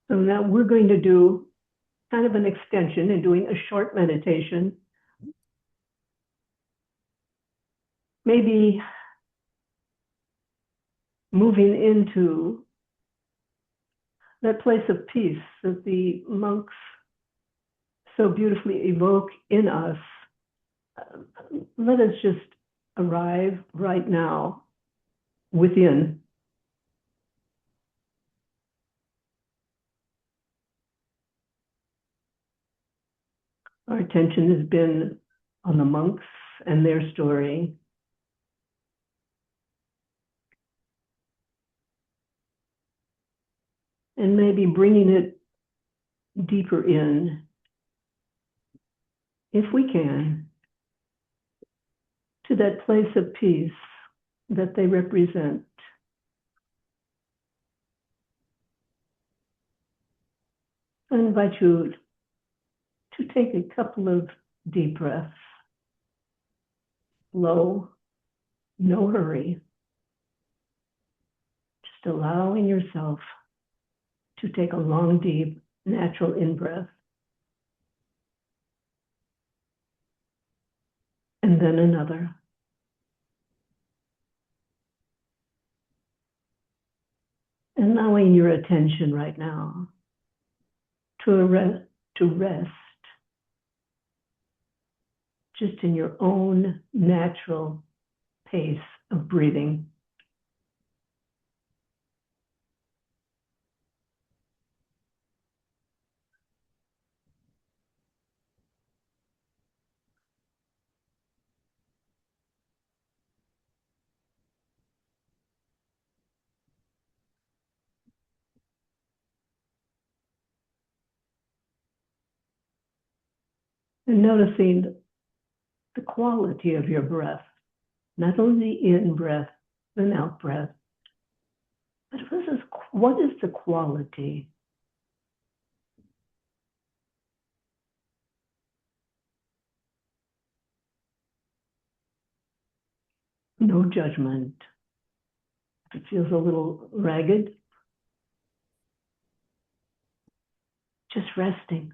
So now we're going to do kind of an extension and doing a short meditation. Maybe moving into that place of peace that the monks so beautifully evoke in us. Let us just arrive right now within. Our attention has been on the monks and their story. And maybe bringing it deeper in, if we can, to that place of peace that they represent. I invite you to take a couple of deep breaths, slow, no hurry, just allowing yourself to take a long, deep, natural in-breath. And then another. And allowing your attention right now to rest just in your own natural pace of breathing. And noticing the quality of your breath, not only the in-breath and out-breath, but what is the quality? No judgment. If it feels a little ragged, just resting.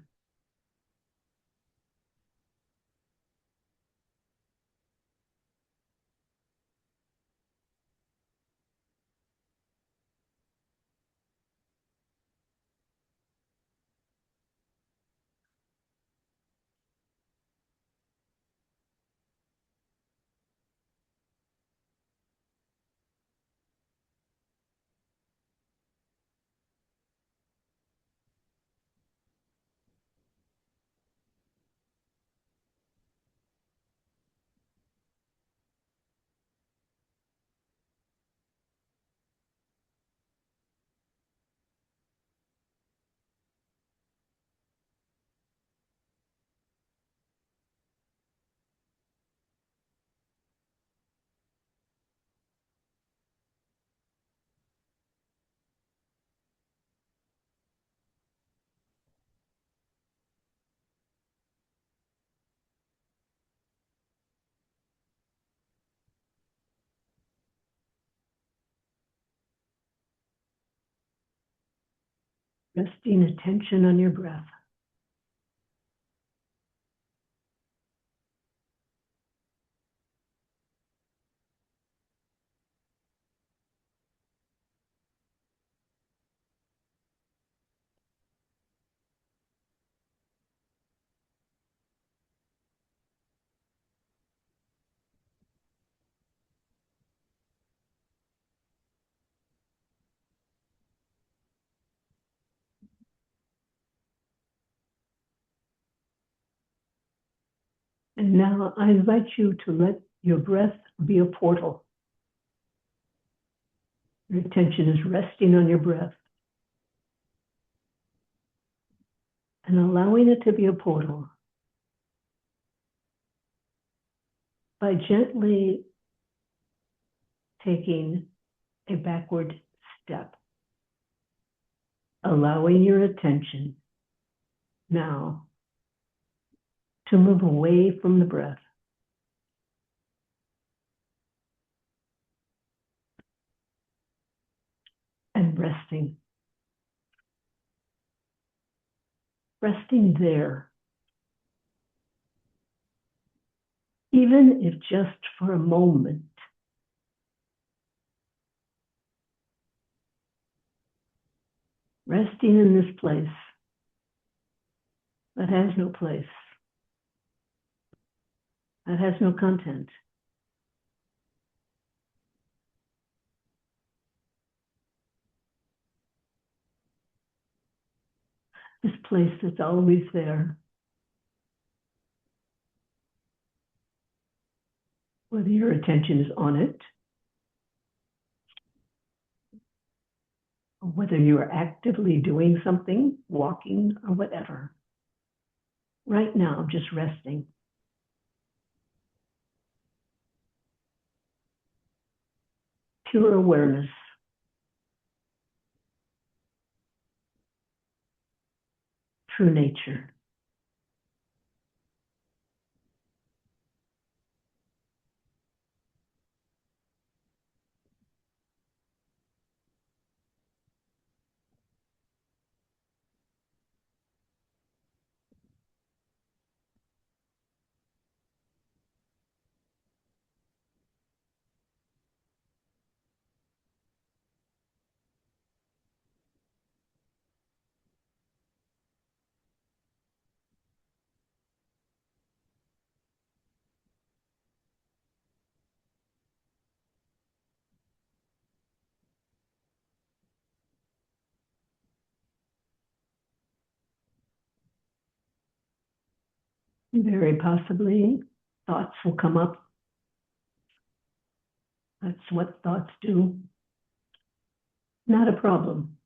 Resting attention on your breath. And now I invite you to let your breath be a portal. Your attention is resting on your breath and allowing it to be a portal by gently taking a backward step, allowing your attention now to move away from the breath. And resting. resting there, even if just for a moment. Resting in this place that has no place, that has no content. This place that's always there, whether your attention is on it, or whether you are actively doing something, walking, or whatever. Right now, just resting. Pure awareness. True nature. Very possibly, thoughts will come up. That's what thoughts do. Not a problem.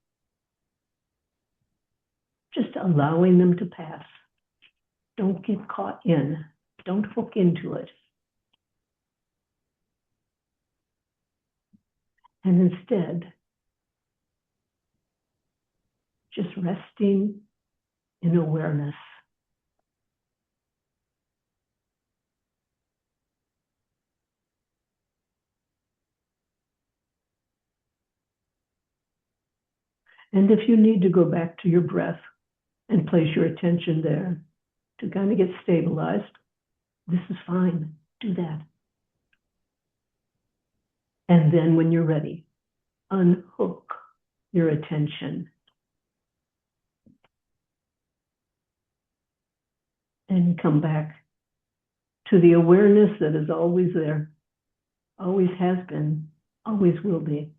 Just allowing them to pass. Don't get caught in. Don't hook into it. And instead, just resting in awareness. And if you need to go back to your breath and place your attention there to kind of get stabilized, this is fine. Do that. And then when you're ready, unhook your attention and come back to the awareness that is always there, always has been, always will be.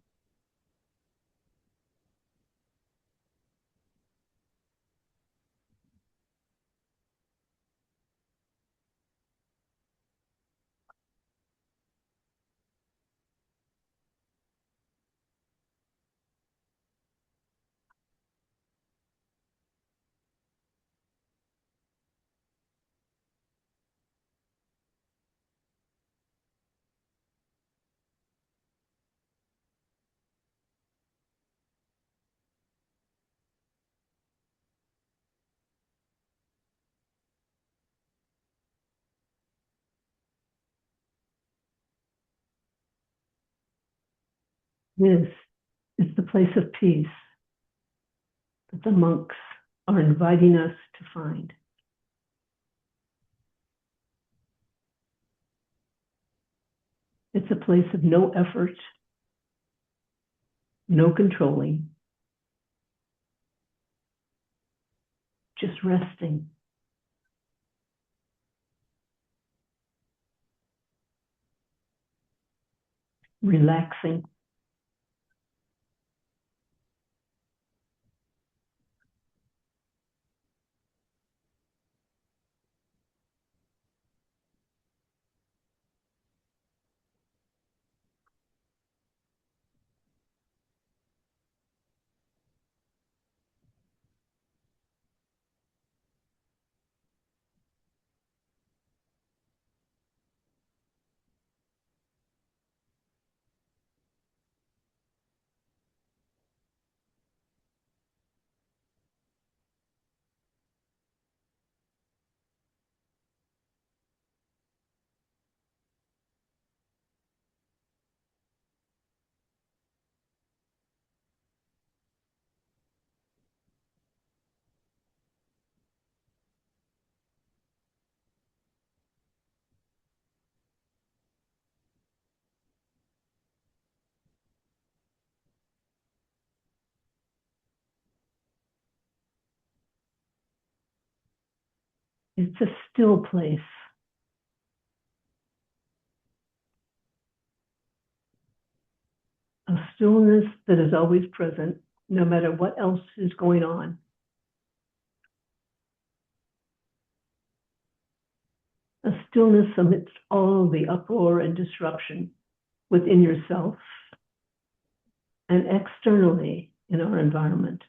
This is the place of peace that the monks are inviting us to find. It's a place of no effort, no controlling, just resting. Relaxing. It's a still place. A stillness that is always present, no matter what else is going on. A stillness amidst all the uproar and disruption within yourself and externally in our environment.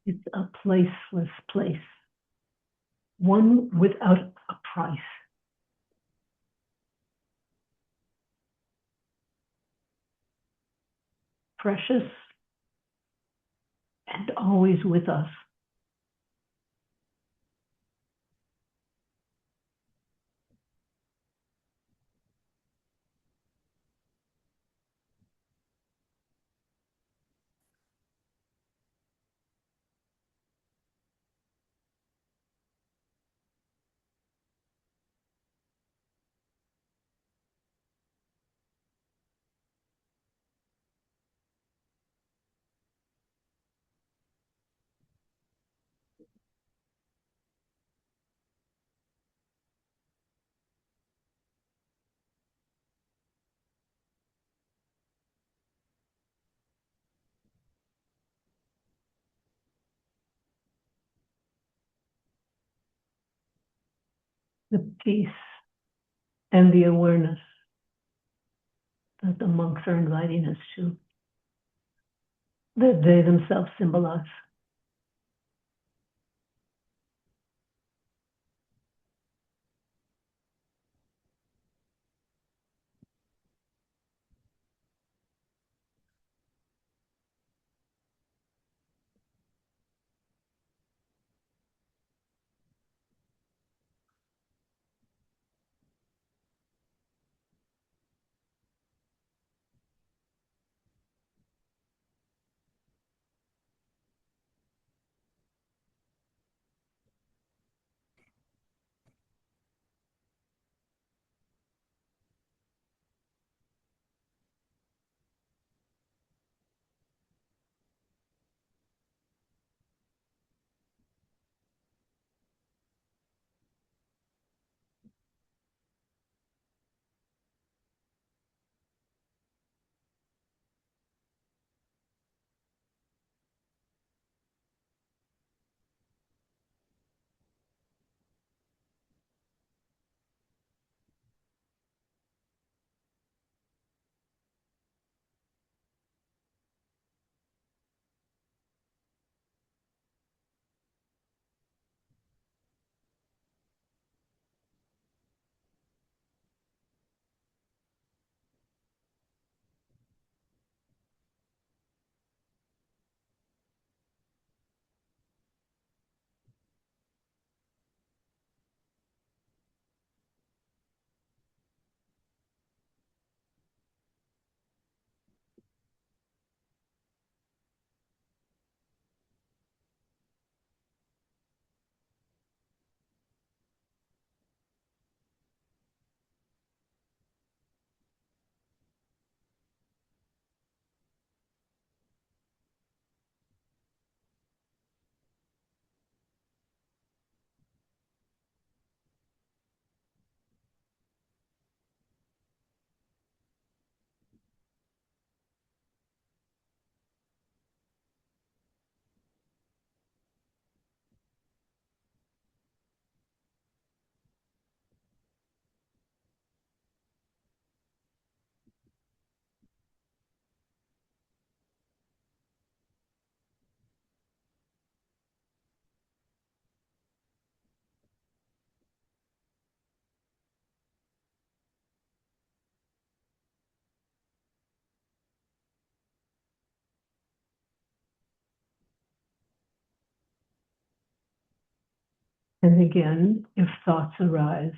It's a placeless place, one without a price. Precious and always with us. The peace and the awareness that the monks are inviting us to, that they themselves symbolize. And again, if thoughts arise,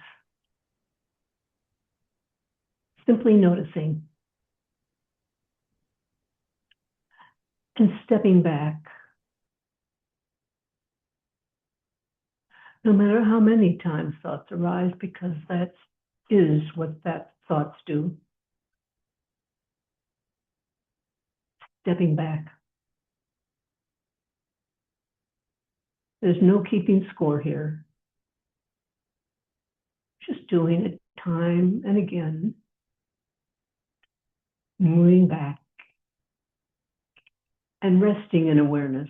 simply noticing and stepping back. No matter how many times thoughts arise, because that is what that thoughts do. Stepping back. There's no keeping score here. Just doing it time and again, moving back and resting in awareness.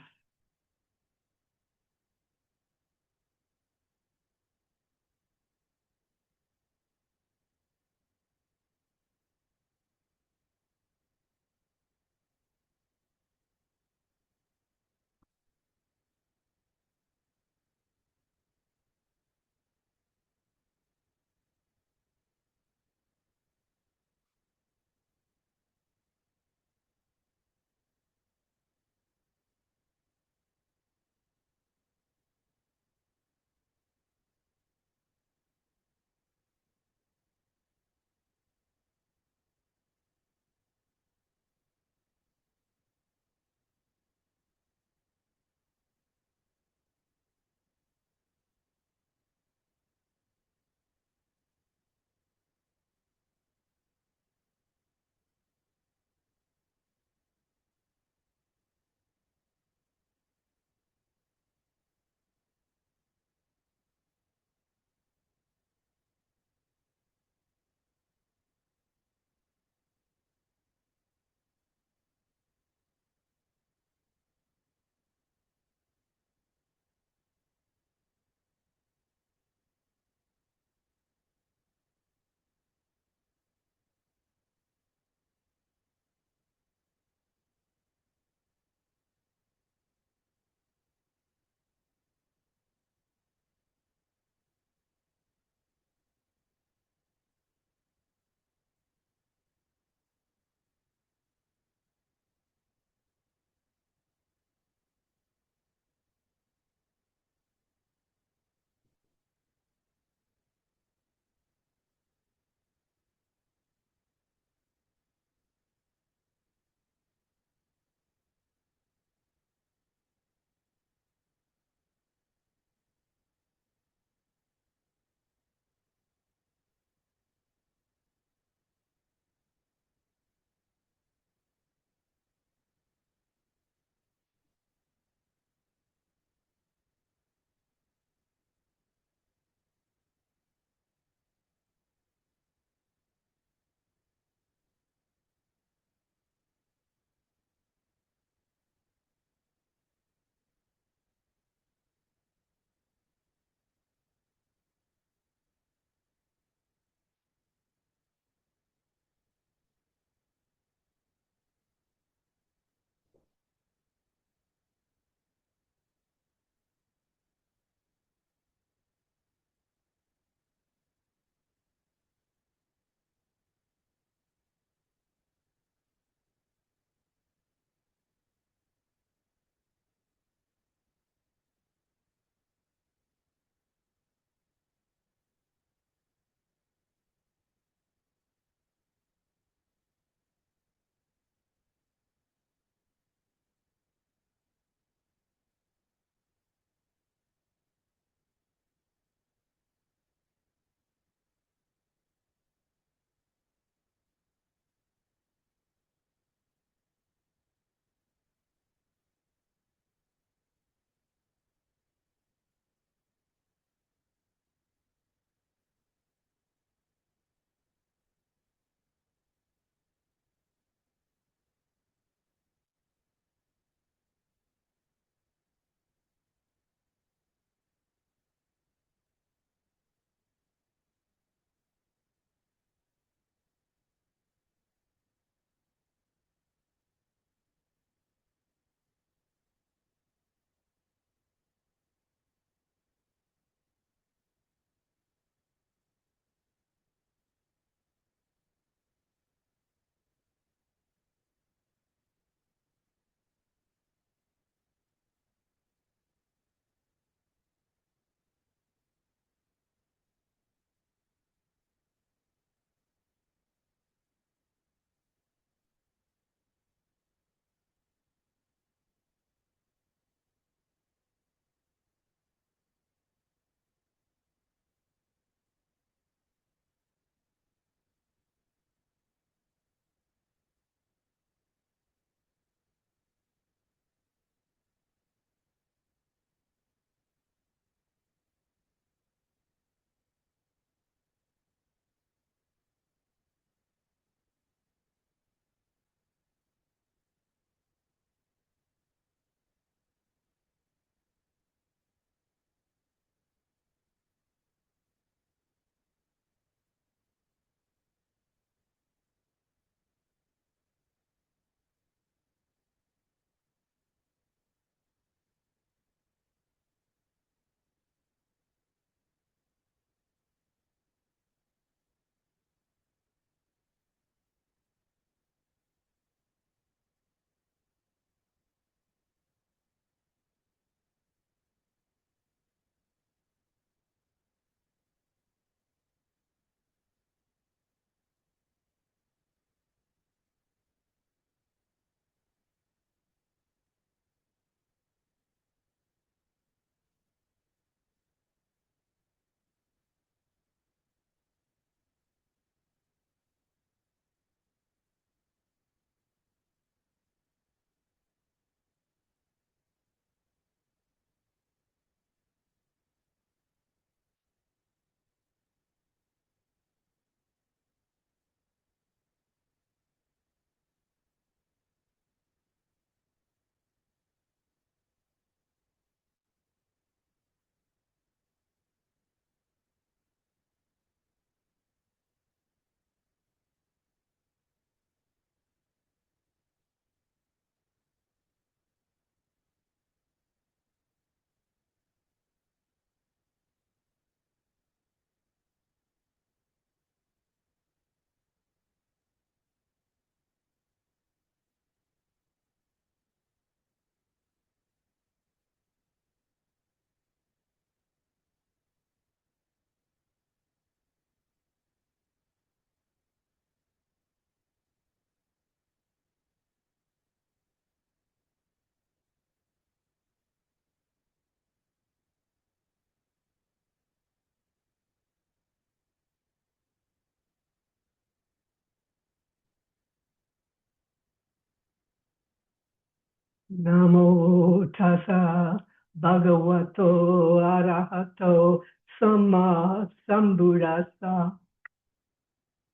Namo tassa bhagavato arahato samma sambuddhassa.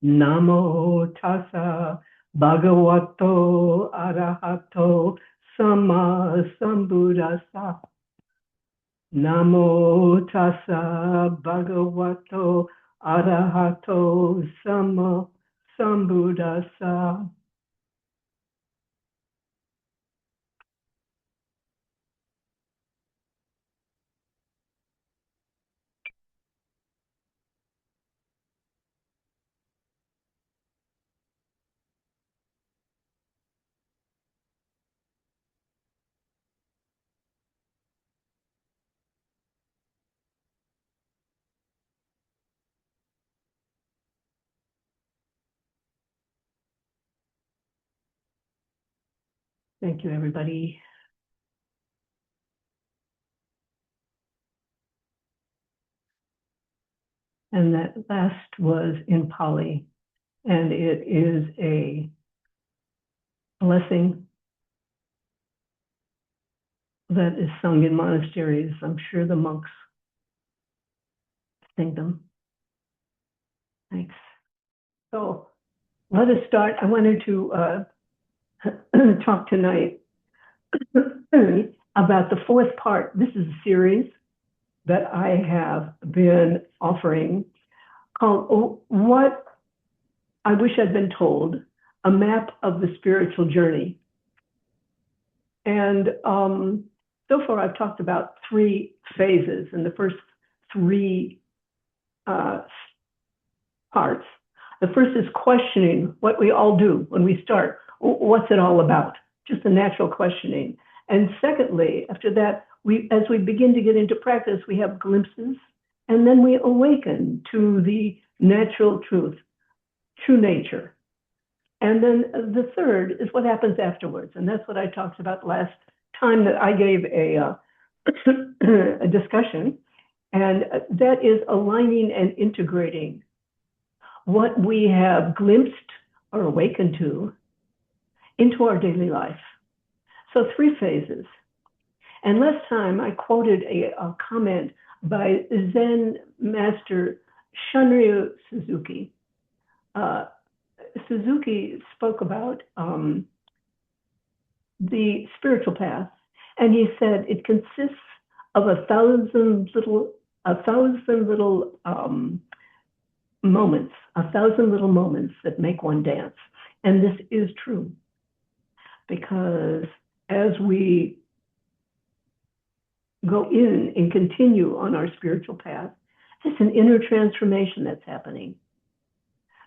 Namo tassa bhagavato arahato samma sambuddhassa. Namo tassa bhagavato arahato samma sambuddhassa. Thank you, everybody. And that last was in Pali, and it is a blessing that is sung in monasteries. I'm sure the monks sing them. Thanks. So let us start. I wanted to talk tonight about the fourth part. This is a series that I have been offering called What I Wish I'd Been Told, a Map of the Spiritual Journey. And so far I've talked about three phases, and the first three parts. The first is questioning what we all do when we start. What's it all about? Just a natural questioning. And secondly, after that, as we begin to get into practice, we have glimpses, and then we awaken to the natural truth, true nature. And then the third is what happens afterwards. And that's what I talked about last time that I gave a discussion. And that is aligning and integrating what we have glimpsed or awakened to into our daily life. So three phases. And last time I quoted a comment by Zen Master Shunriyu Suzuki. Suzuki spoke about the spiritual path, and he said it consists of a thousand little moments, a thousand little moments that make one dance. And this is true, because as we go in and continue on our spiritual path, it's an inner transformation that's happening.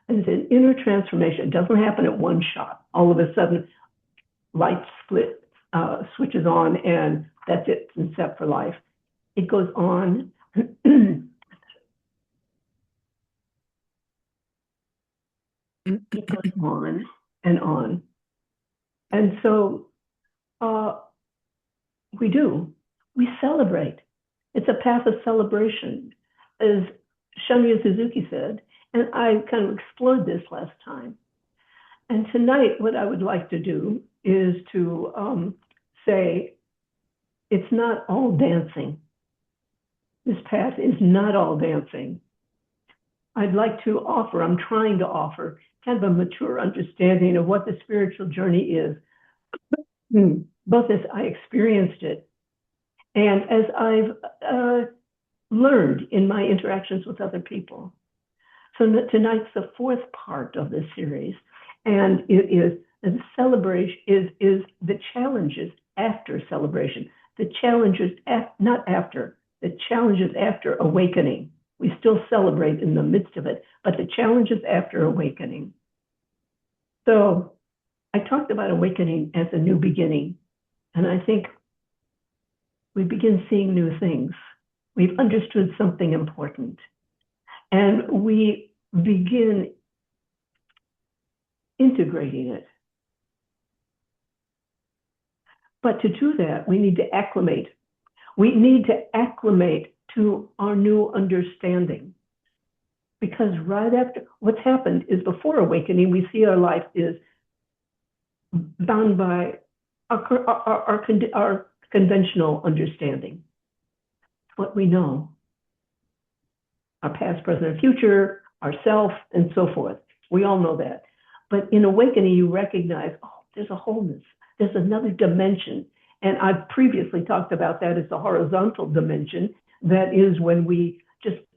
And it's an inner transformation. It doesn't happen at one shot. All of a sudden, light switches on, and that's it, it's set for life. It goes on. It goes on and on. And so we celebrate. It's a path of celebration, as Shunriyu Suzuki said, and I kind of explored this last time. And tonight, what I would like to do is to say, it's not all dancing. This path is not all dancing. I'd like to offer, I'm trying to offer, kind of a mature understanding of what the spiritual journey is, both as I experienced it and as I've learned in my interactions with other people. So tonight's the fourth part of this series, and it is the celebration, is the challenges after celebration, the challenges not after, the challenges after awakening. We still celebrate in the midst of it, but the challenges after awakening. So I talked about awakening as a new beginning, and I think we begin seeing new things. We've understood something important, and we begin integrating it. But to do that, we need to acclimate. We need to acclimate to our new understanding. Because right after, what's happened is before awakening, we see our life is bound by our conventional understanding, what we know, our past, present, and future, ourself, and so forth. We all know that. But in awakening, you recognize, oh, there's a wholeness. There's another dimension. And I've previously talked about that as the horizontal dimension. That is when we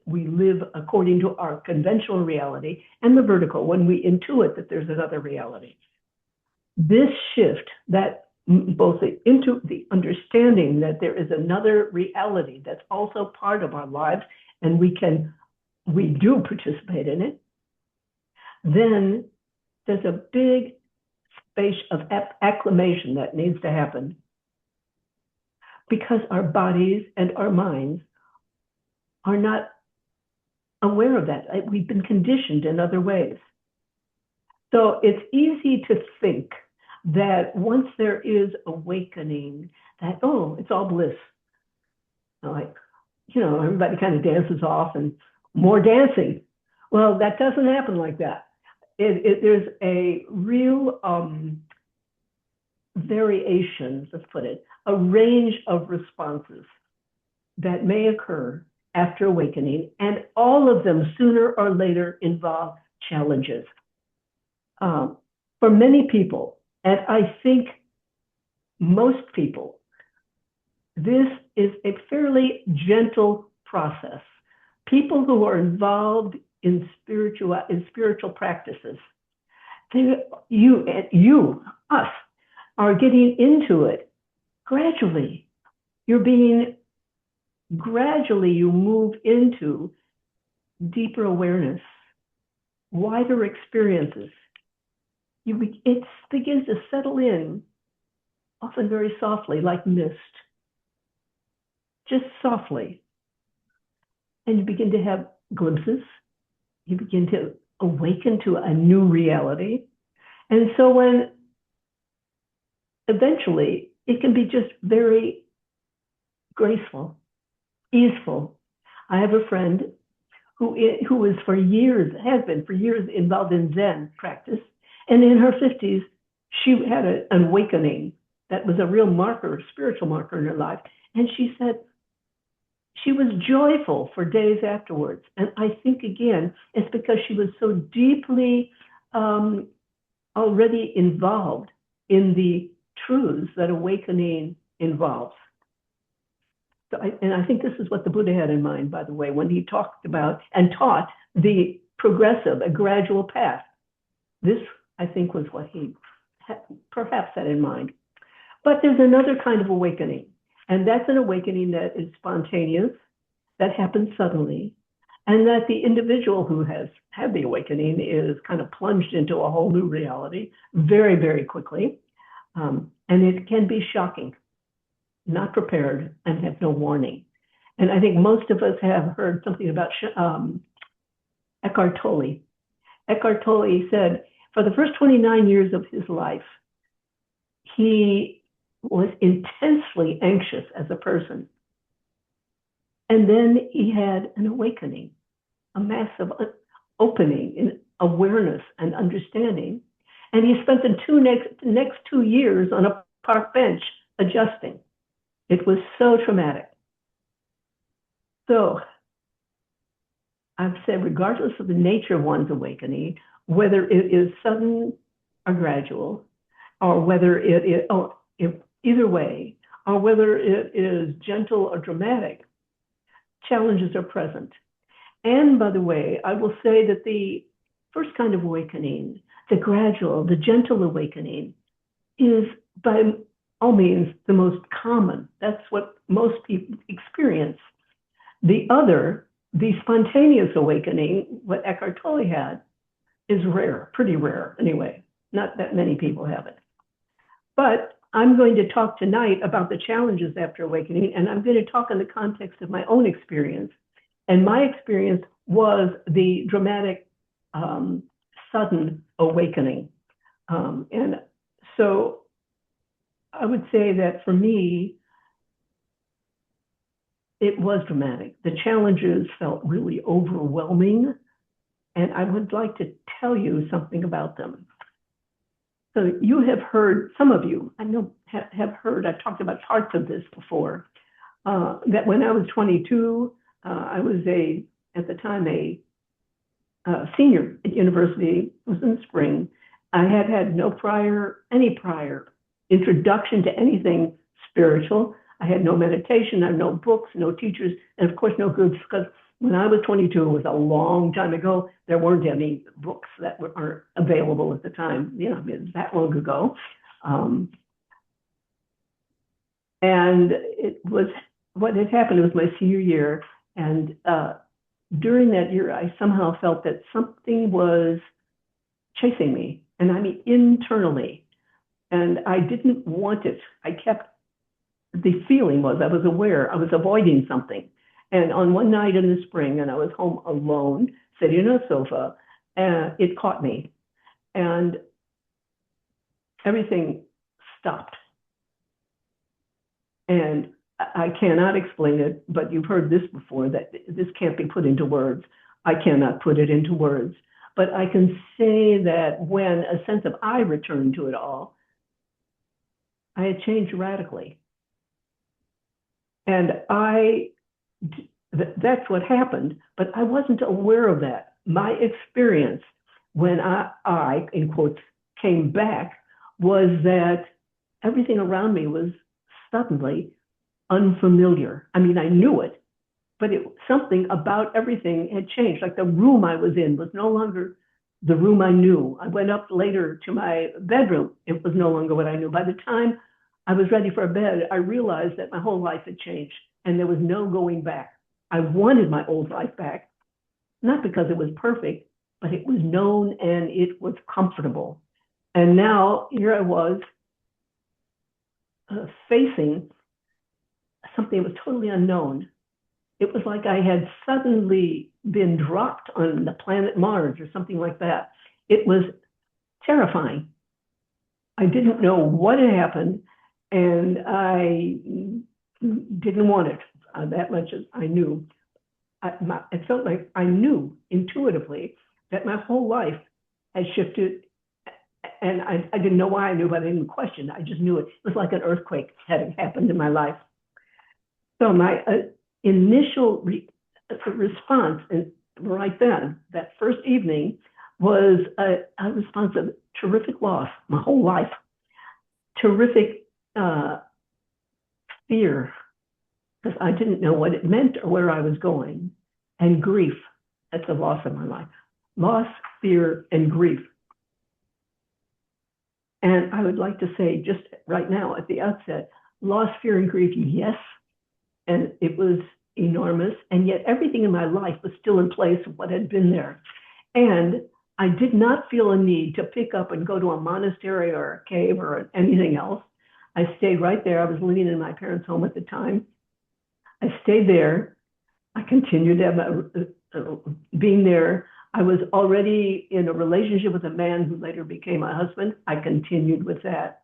live according to our conventional reality, and the vertical, when we intuit that there's another reality. This shift, that both into the understanding that there is another reality that's also part of our lives, and we do participate in it, then there's a big space of acclimation that needs to happen, because our bodies and our minds are not aware of that. We've been conditioned in other ways. So it's easy to think that once there is awakening, that, oh, it's all bliss. Like, everybody kind of dances off and more dancing. Well, that doesn't happen like that. There's a real variation, let's put it, a range of responses that may occur after awakening, and all of them sooner or later involve challenges. For many people, and I think most people, this is a fairly gentle process. People who are involved in spiritual practices, us, are getting into it gradually. Gradually you move into deeper awareness, wider experiences. It begins to settle in, often very softly, like mist, just softly. And you begin to have glimpses. You begin to awaken to a new reality. And so when eventually it can be just very graceful, easeful. I have a friend who has been for years involved in Zen practice. And in her 50s, she had an awakening that was a real marker, spiritual marker in her life. And she said she was joyful for days afterwards. And I think, again, it's because she was so deeply already involved in the truths that awakening involves. And I think this is what the Buddha had in mind, by the way, when he talked about and taught the progressive, a gradual path. This, I think, was what he perhaps had in mind. But there's another kind of awakening, and that's an awakening that is spontaneous, that happens suddenly, and that the individual who has had the awakening is kind of plunged into a whole new reality very, very quickly. And it can be shocking, not prepared, and have no warning. And I think most of us have heard something about Eckhart Tolle. Eckhart Tolle said, for the first 29 years of his life, he was intensely anxious as a person. And then he had an awakening, a massive opening in awareness and understanding. And he spent the next 2 years on a park bench adjusting. It was so traumatic. So I've said, regardless of the nature of one's awakening, whether it is sudden or gradual, or whether it is, either way, or whether it is gentle or dramatic, challenges are present. And by the way, I will say that the first kind of awakening, the gradual, the gentle awakening, is by all means the most common. That's what most people experience. The other, the spontaneous awakening, what Eckhart Tolle had, is rare, pretty rare anyway. Not that many people have it. But I'm going to talk tonight about the challenges after awakening, and I'm going to talk in the context of my own experience. And my experience was the dramatic, sudden awakening. And so I would say that for me, it was dramatic. The challenges felt really overwhelming, and I would like to tell you something about them. So you have heard, some of you, I know, have heard, I've talked about parts of this before, that when I was 22, I was at the time, a senior at university. It was in the spring. I had had any prior introduction to anything spiritual. I had no meditation, I had no books, no teachers, and of course no groups, because when I was 22, it was a long time ago. There weren't any books that aren't available at the time. You know, it was that long ago. And it was, what had happened, it was my senior year. And during that year, I somehow felt that something was chasing me, and I mean internally. And I didn't want it. The feeling was, I was aware I was avoiding something. And on one night in the spring, and I was home alone, sitting on a sofa, it caught me. And everything stopped. And I cannot explain it, but you've heard this before, that this can't be put into words. I cannot put it into words. But I can say that when a sense of I returned to it all, I had changed radically. And that's what happened, but I wasn't aware of that. My experience when I in quotes, came back was that everything around me was suddenly unfamiliar. I mean, I knew it, but something about everything had changed. Like the room I was in was no longer the room I knew. I went up later to my bedroom. It was no longer what I knew. By the time I was ready for bed, I realized that my whole life had changed and there was no going back. I wanted my old life back, not because it was perfect, but it was known and it was comfortable. And now here I was facing something that was totally unknown. It was like I had suddenly been dropped on the planet Mars or something like that. It was terrifying. I didn't know what had happened, and I didn't want it that much as I knew. It felt like I knew intuitively that my whole life had shifted, and I didn't know why I knew, but I didn't question. I just knew it. It was like an earthquake had happened in my life. So my initial response right then, that first evening, was a response of terrific loss, my whole life, terrific fear, because I didn't know what it meant or where I was going, and grief. That's the loss of my life. Loss, fear, and grief. And I would like to say just right now at the outset, loss, fear, and grief, yes, and it was enormous, and yet everything in my life was still in place of what had been there. And I did not feel a need to pick up and go to a monastery or a cave or anything else. I stayed right there. I was living in my parents' home at the time. I stayed there. I continued being there. I was already in a relationship with a man who later became my husband. I continued with that.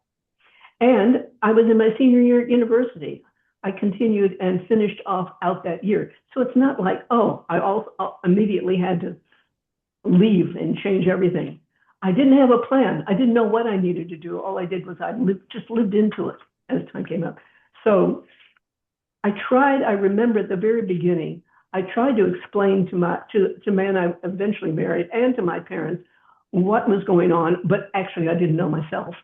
And I was in my senior year at university. I continued and finished out that year. So it's not like, oh, I also immediately had to leave and change everything. I didn't have a plan. I didn't know what I needed to do. All I did was just lived into it as time came up. So I remember at the very beginning, I tried to explain to man I eventually married and to my parents what was going on, but actually I didn't know myself.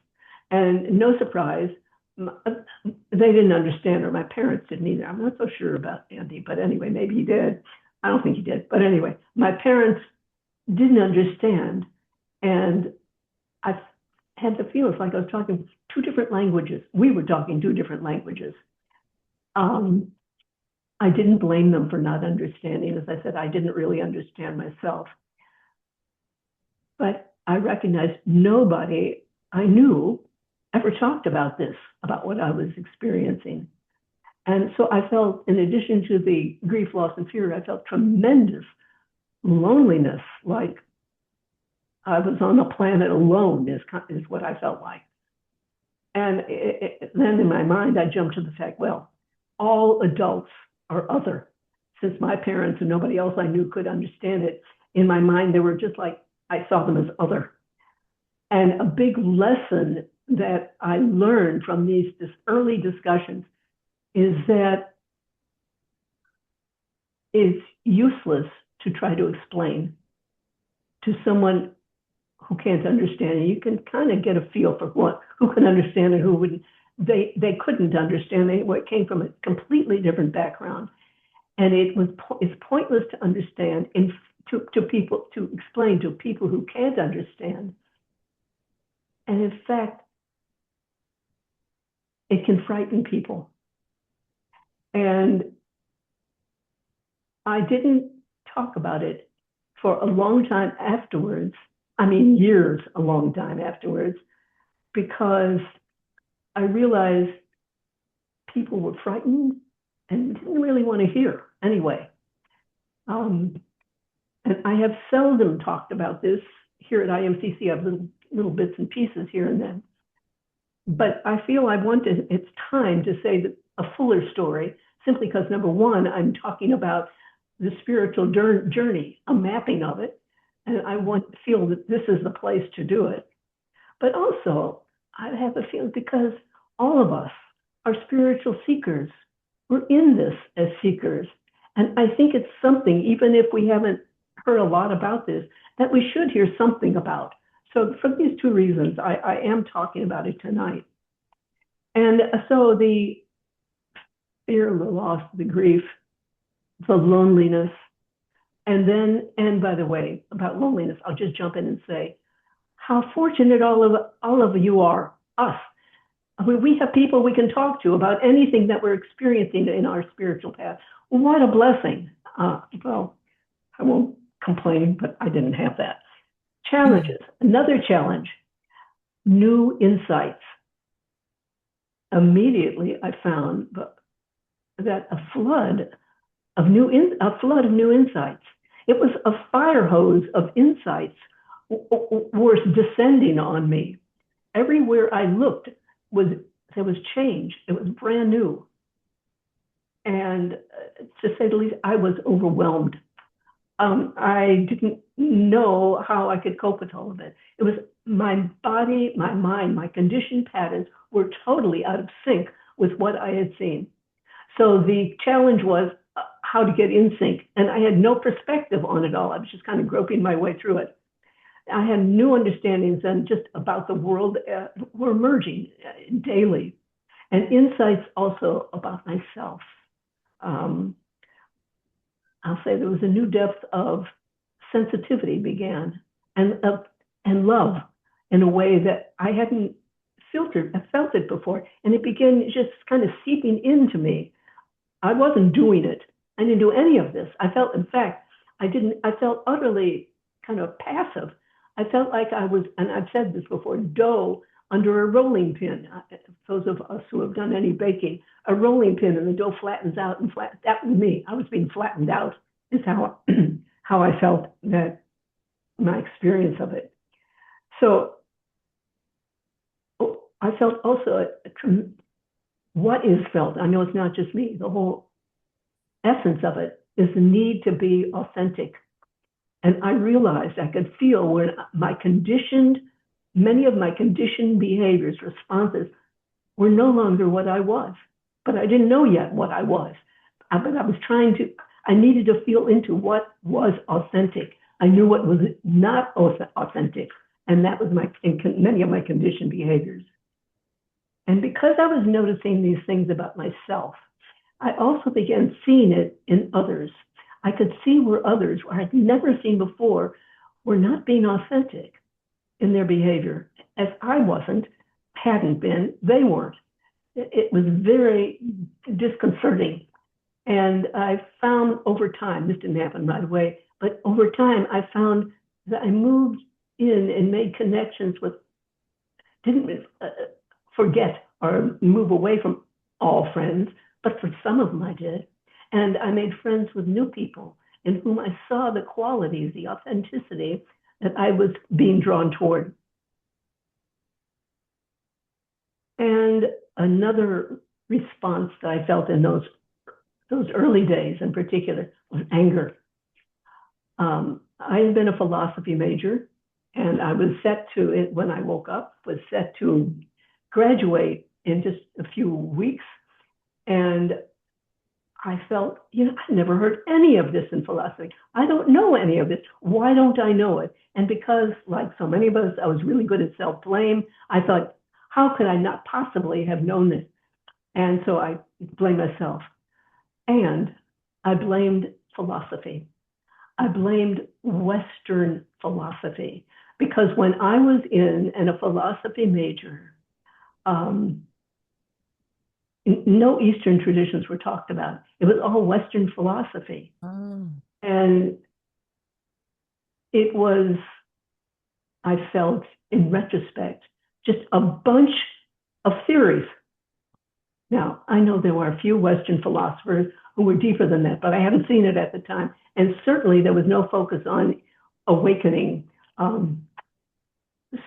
And no surprise, they didn't understand, or my parents didn't either. I'm not so sure about Andy, but anyway, maybe he did. I don't think he did. But anyway, my parents didn't understand. And I had the feel it's like I was talking two different languages. We were talking two different languages. I didn't blame them for not understanding. As I said, I didn't really understand myself. But I recognized nobody I knew ever talked about this, about what I was experiencing. And so I felt, in addition to the grief, loss, and fear, I felt tremendous loneliness, like I was on a planet alone, is what I felt like. And then in my mind, I jumped to the fact, well, all adults are other. Since my parents and nobody else I knew could understand it, in my mind, they were just like, I saw them as other. And a big lesson that I learned from these early discussions is that it's useless to try to explain to someone who can't understand it. You can kind of get a feel for who can understand and who wouldn't. They couldn't understand. It came from a completely different background, and it's pointless to understand to people, to explain to people who can't understand. And in fact, it can frighten people. And I didn't talk about it for a long time afterwards. I mean, years, a long time afterwards, because I realized people were frightened and didn't really want to hear anyway. And I have seldom talked about this here at IMCC. I have little bits and pieces here and then. But I feel it's time to say a fuller story, simply because, number one, I'm talking about the spiritual journey, a mapping of it, and I feel that this is the place to do it. But also, I have a feeling because all of us are spiritual seekers. We're in this as seekers. And I think it's something, even if we haven't heard a lot about this, that we should hear something about. So for these two reasons, I am talking about it tonight. And so the fear, the loss, the grief, the loneliness, and by the way, about loneliness, I'll just jump in and say how fortunate all of you are, us. We have people we can talk to about anything that we're experiencing in our spiritual path. What a blessing. Well, I won't complain, but I didn't have that. Challenges. Another challenge, new insights. Immediately, I found that a flood of new insights. It was a fire hose of insights were descending on me. Everywhere I looked there was change. It was brand new. And to say the least, I was overwhelmed. I didn't know how I could cope with all of it. It was my body, my mind, my conditioned patterns were totally out of sync with what I had seen. So the challenge was how to get in sync. And I had no perspective on it all. I was just kind of groping my way through it. I had new understandings and just about the world were emerging daily, and insights also about myself. I'll say there was a new depth of sensitivity began, and love in a way that I hadn't felt it before, and it began just kind of seeping into me. I wasn't doing it. I didn't do any of this. I felt utterly kind of passive. I felt like I was, and I've said this before, dough under a rolling pin. Those of us who have done any baking, a rolling pin, and the dough flattens out and that was me. I was being flattened out, is how I felt, that my experience of it. So I felt also what is felt. I know it's not just me. The whole essence of it is the need to be authentic. And I realized I could feel when many of my conditioned behaviors, responses, were no longer what I was. But I didn't know yet what I was. But I needed to feel into what was authentic. I knew what was not authentic. And that was many of my conditioned behaviors. And because I was noticing these things about myself, I also began seeing it in others. I could see where others, where I'd never seen before, were not being authentic in their behavior. As I hadn't been, they weren't. It was very disconcerting. And I found over time, this didn't happen right away, but over time I found that I moved in and made connections with, didn't forget or move away from all friends, but for some of them I did. And I made friends with new people in whom I saw the qualities, the authenticity that I was being drawn toward. And another response that I felt in those early days in particular was anger. I had been a philosophy major, And I was set to, it when I woke up, was set to graduate in just a few weeks. And I felt, I never heard any of this in philosophy. I don't know any of this. Why don't I know it? And because, like so many of us, I was really good at self-blame, I thought, how could I not possibly have known this? And so I blamed myself. And I blamed philosophy. I blamed Western philosophy. Because when I was in a philosophy major, no Eastern traditions were talked about. It was all Western philosophy. And it was, I felt in retrospect, just a bunch of theories. Now, I know there were a few Western philosophers who were deeper than that, but I haven't seen it at the time. And certainly there was no focus on awakening.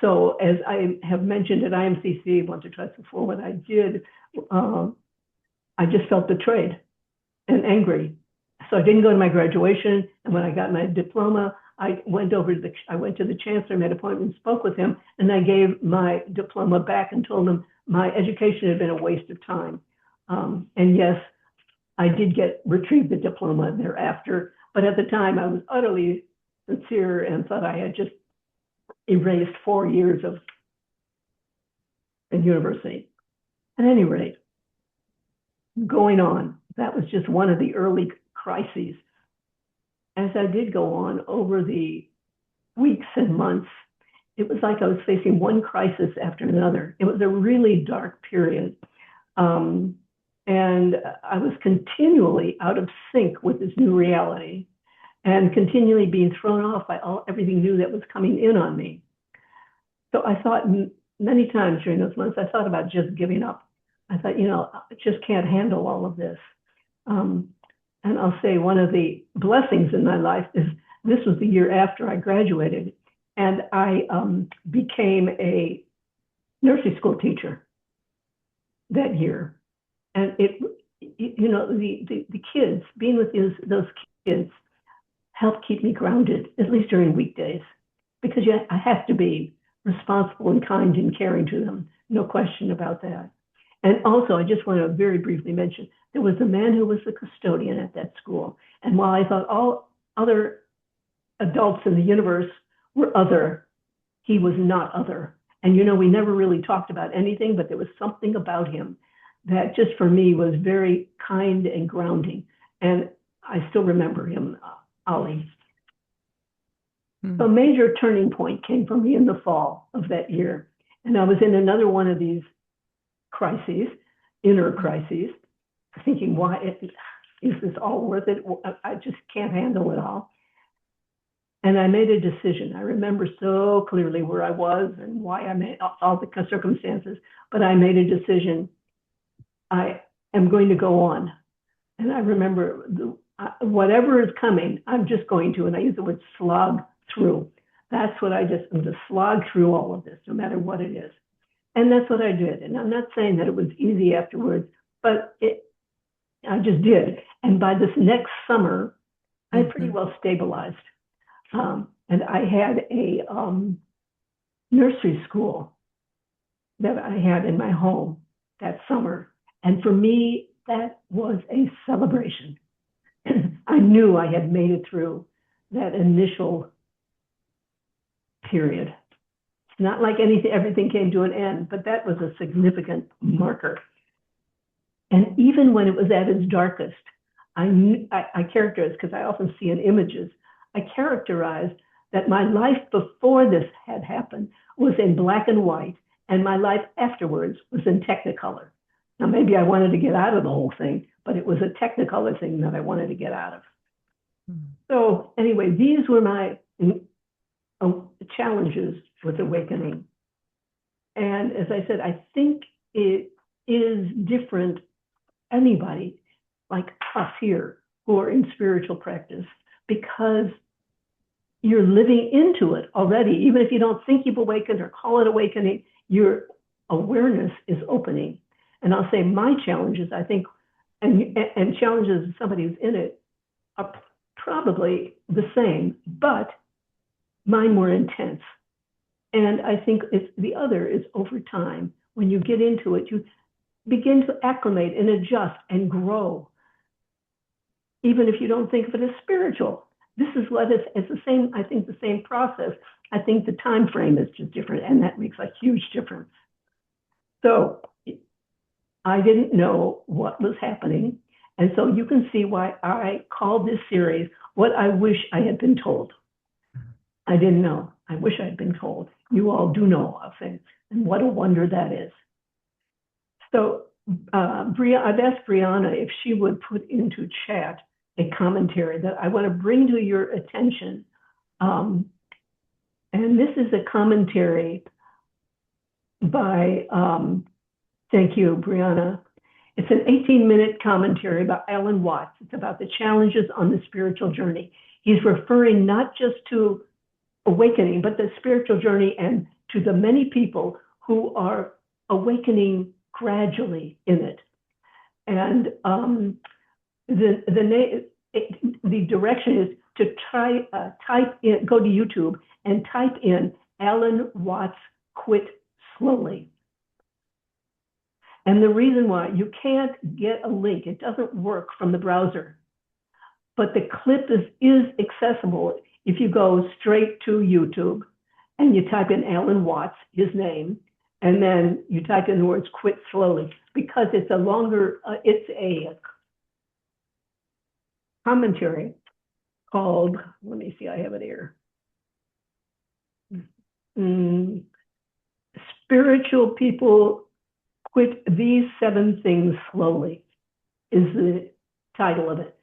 So as I have mentioned at IMCC once or twice before, what I did, I just felt betrayed and angry. So I didn't go to my graduation. And when I got my diploma, I went to the chancellor, made an appointment, spoke with him, and I gave my diploma back and told him my education had been a waste of time. And yes, I did retrieve the diploma thereafter, but at the time I was utterly sincere and thought I had just erased 4 years of university. At any rate, going on, that was just one of the early crises. As I did go on over the weeks and months, it was like I was facing one crisis after another. It was a really dark period. And I was continually out of sync with this new reality and continually being thrown off by everything new that was coming in on me. So I thought many times during those months, I thought about just giving up. I thought, I just can't handle all of this. And I'll say one of the blessings in my life is this was the year after I graduated, and I became a nursery school teacher that year. And the kids, being with those kids, helped keep me grounded, at least during weekdays, because I have to be responsible and kind and caring to them, no question about that. And also, I just want to very briefly mention, there was a man who was the custodian at that school. And while I thought all other adults in the universe were other, he was not other. And we never really talked about anything, but there was something about him that just for me was very kind and grounding. And I still remember him, Ali. So a major turning point came for me in the fall of that year. And I was in another one of these crises, inner crises, thinking, why is this all worth it? I just can't handle it all. And I made a decision. I remember so clearly where I was and why I made all the circumstances, but I made a decision. I am going to go on. And I remember whatever is coming, I'm just going to, and I use the word slog through. That's what I'm going to slog through all of this, no matter what it is. And that's what I did. And I'm not saying that it was easy afterwards, but I just did. And by this next summer, I pretty well stabilized. And I had a nursery school that I had in my home that summer. And for me, that was a celebration. I knew I had made it through that initial period. It's not like everything came to an end, but that was a significant marker. And even when it was at its darkest, I characterized, because I often see in images, I characterized that my life before this had happened was in black and white, and my life afterwards was in Technicolor. Now, maybe I wanted to get out of the whole thing, but it was a Technicolor thing that I wanted to get out of. So anyway, these were my challenges with awakening. And as I said, I think it is different, anybody like us here who are in spiritual practice, because you're living into it already. Even if you don't think you've awakened or call it awakening, your awareness is opening. And I'll say my challenges, I think, and challenges of somebody who's in it are probably the same, but mine were intense. And I think the other is over time. When you get into it, you begin to acclimate and adjust and grow, even if you don't think of it as spiritual. This is what it's the same, I think the same process. I think the time frame is just different, and that makes a huge difference. So I didn't know what was happening. And so you can see why I called this series, What I Wish I Had Been Told. I didn't know. I wish I had been told. You all do know of things, and what a wonder that is. So I've asked Brianna if she would put into chat a commentary that I want to bring to your attention. And this is a commentary by, thank you, Brianna. It's an 18-minute commentary by Alan Watts. It's about the challenges on the spiritual journey. He's referring not just to awakening, but the spiritual journey and to the many people who are awakening gradually in it. And the direction is to type in, go to YouTube and type in Alan Watts Quit Slowly. And the reason why, you can't get a link, it doesn't work from the browser, but the clip is accessible if you go straight to YouTube and you type in Alan Watts, his name, and then you type in the words "quit slowly," because it's a longer, it's a commentary called, let me see, I have it here. Spiritual People Quit These 7 Things Slowly is the title of it.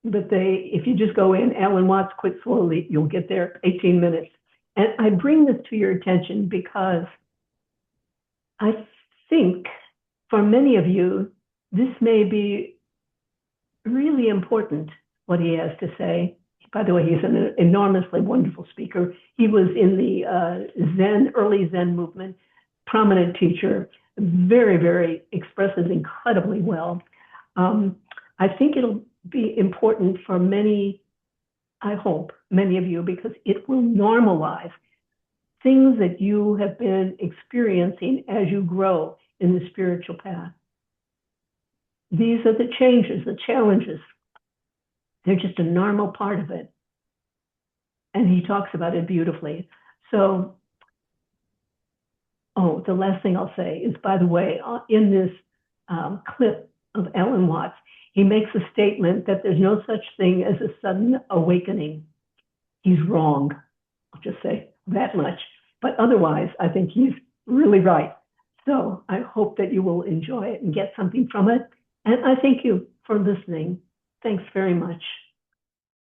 But if you just go in, Alan Watts Quit Slowly, you'll get there, 18 minutes. And I bring this to your attention because I think for many of you, this may be really important, what he has to say. By the way, he's an enormously wonderful speaker. He was in the early Zen movement, prominent teacher, very, very expresses incredibly well. I think it'll be important for many, I hope, many of you, because it will normalize things that you have been experiencing as you grow in the spiritual path. These are the changes, the challenges. They're just a normal part of it. And he talks about it beautifully. So, the last thing I'll say is, by the way, in this clip of Alan Watts, he makes a statement that there's no such thing as a sudden awakening. He's wrong. I'll just say that much. But otherwise, I think he's really right. So I hope that you will enjoy it and get something from it. And I thank you for listening. Thanks very much.